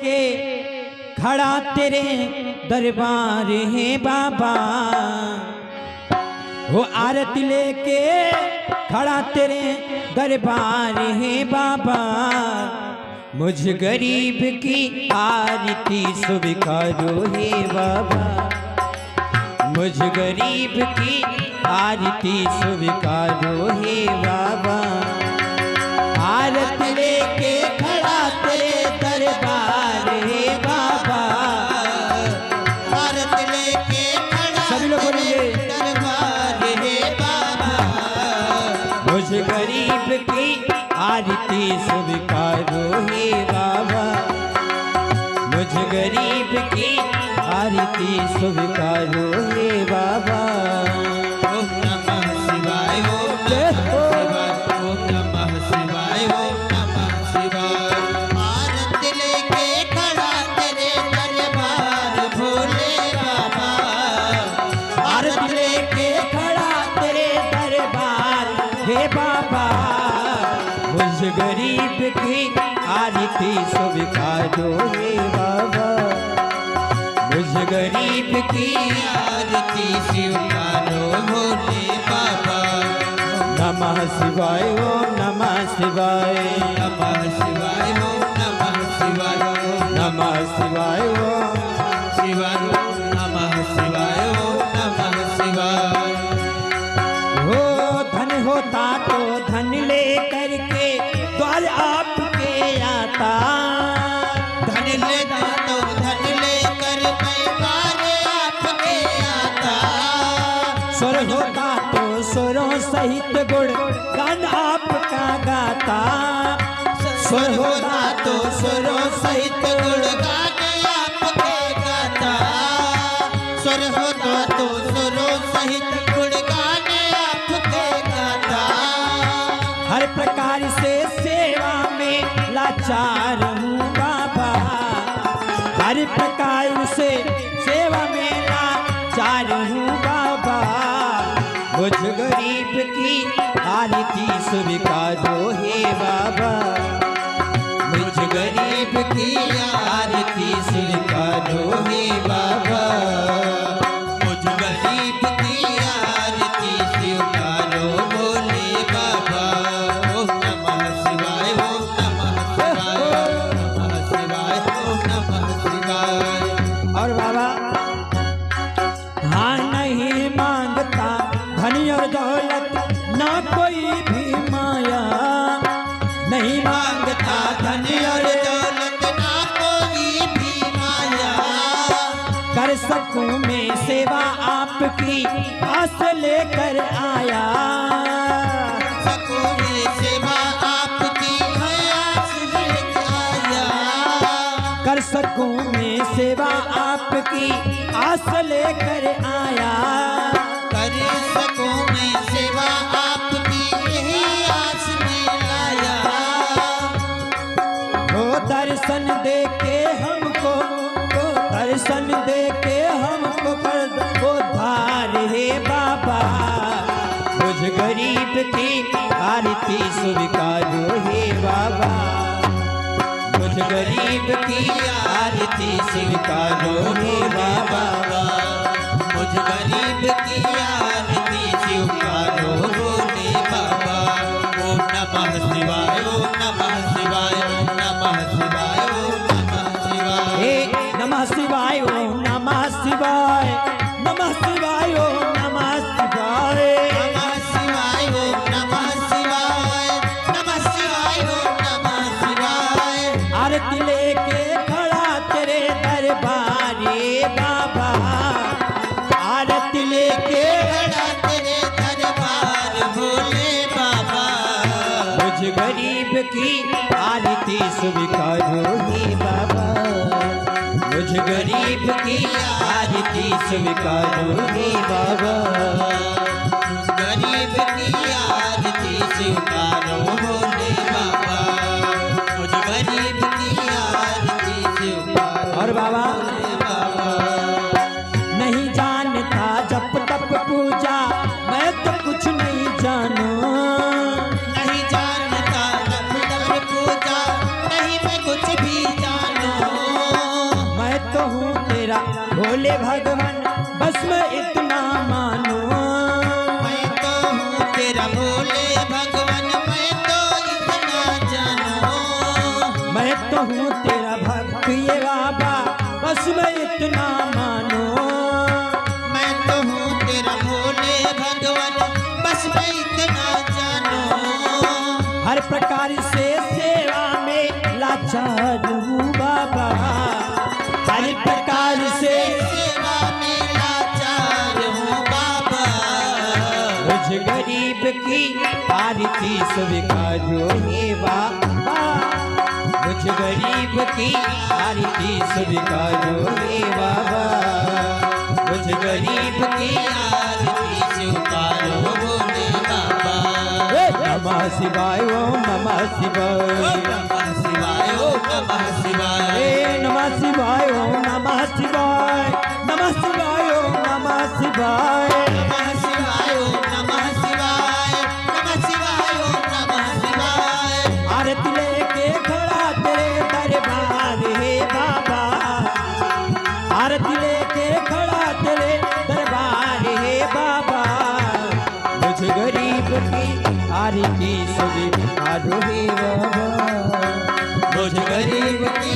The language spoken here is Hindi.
लेके खड़ा तेरे दरबार है बाबा, वो आरती लेके खड़ा तेरे दरबार है बाबा, मुझ गरीब की आरती स्वीकारो हे बाबा, मुझ गरीब की आरती स्वीकारो हे बाबा। आरती लेके खड़ा तेरे दरबार है बाबा, आरती लेके खड़ा सभी लोग बोलेंगे दरबार है बाबा, मुझ गरीब की आरती स्वीकारो हे बाबा, मुझ गरीब की आरती स्वीकारो हे बाबा। ओम नमः शिवाय, ओम नमः शिवाय, ओम नमः शिवाय। आरती लेके खड़ा तेरे दरबार भोले बाबा, आरती लेके खड़ा तेरे दरबार हे बाबा, मुझ गरीब की आरती स्वीकारो हे बाबा, मुझ गरीब की आरती स्वीकारो भोले बाबा। नमः शिवाय, ओम नमः शिवाय, नमः शिवाय, ओम नमः शिवाय, नमः शिवाय, ओम शिवाय, नमः शिवाय, ओम नमः शिवाय। हो धन होता तो धन ले करके द्वार आपके आता, धन लेता तो धन लेकर मैं द्वारे आपके आता। स्वर होता तो स्वरों सहित गुण गान आपका गाता, स्वर होता तो स्वरों सहित गुणगान आपके गाता। स्वर होता तो स्वरों सहित गुणगान आपके गाता। हर प्रकार से सेवा में लाचार हूँ बाबा, हर प्रकार से सेवा में लाचार हूँ बाबा, मुझ गरीब की आरती स्वीकारो हे बाबा, मुझ गरीब की आरती स्वीकारो हे बाबा, मुझ गरीब की आरती स्वीकारो भोले बाबा। ओम नमः शिवाय, ओम नमः शिवाय, नमः शिवाय, ओम नमः शिवाय। और बाबा हाँ नहीं मांगता धन और दौलत ना कोई भी माया, नहीं मांगता धन और दौलत ना कोई भी माया, कर सकूं मैं सेवा आपकी आस लेकर आया, सकूं मैं सेवा आपकी आस लेकर आया। कर सकूं मैं सेवा आपकी आस लेकर आया, कर सकूं मैं सेवा आपकी यही आस में लाया। वो दर्शन दे के हमको, वो दर्शन दे के हमको कर दो धार हे बाबा, मुझ गरीब की आरती स्वीकारो हे बाबा, मुझ गरीब की आरती स्वीकारो हे बाबा, मुझ गरीब की आरती स्वीकारो भोले बाबा। ओम नमः शिवाय, ओम नमः शिवाय, ओम नमः शिवाय, ओम नमः शिवाय। हे नमः शिवाय, ओम नमः शिवाय, नमः शिवाय, ओम नमः शिवाय। नमः शिवाय, ओम नमः शिवाय, नमः शिवाय, ओम नमः शिवाय। आरती लेके खड़ा तेरे दरबार रे बाबा, आरती लेके खड़ा तेरे दरबार भोले बाबा, मुझ गरीब की आरती स्वीकारो हे बाबा, मुझ गरीब की आरती स्वीकारो हे बाबा, गरीब की आरती स्वीकारो भोले बाबा, मुझ गरीब की आरती स्वीकारो। और बाबा भोले बाबा, नहीं जानता जप तप पूजा, मैं तो कुछ नहीं जानू, नहीं जानता जप तप पूजा, नहीं मैं कुछ भी जानू। मैं तो हूँ तेरा भक्त ये बाबा, बस मैं इतना मानो। मैं तो हूँ तेरा भोले भगवान, बस मैं इतना जानो। हर प्रकार से सेवा में लाचार हूँ बाबा, हर प्रकार से सेवा में लाचार हूँ बाबा। मुझ गरीब की आरती स्वीकारो हे बाबा, मुझ गरीब की आरती स्वीकारो हे बाबा, मुझ गरीब की आरती स्वीकारो भोले बाबा। नमः शिवाय ओम नमः शिवाय, ओम नमः शिवाय, ओम नमः शिवाय। नमः शिवाय ओम नमः शिवाय, नमः शिवाय ओम नमः शिवाय, नमः शिवाय, ओम नमः शिवाय, नमः शिवाय, ओम नमः शिवाय। आरती लेके खड़ा तेरे दरबार हे बाबा, आरती लेके खड़ा तेरे दरबार हे बाबा, मुझ गरीब की आरती स्वीकारो हे बाबा, मुझ गरीब की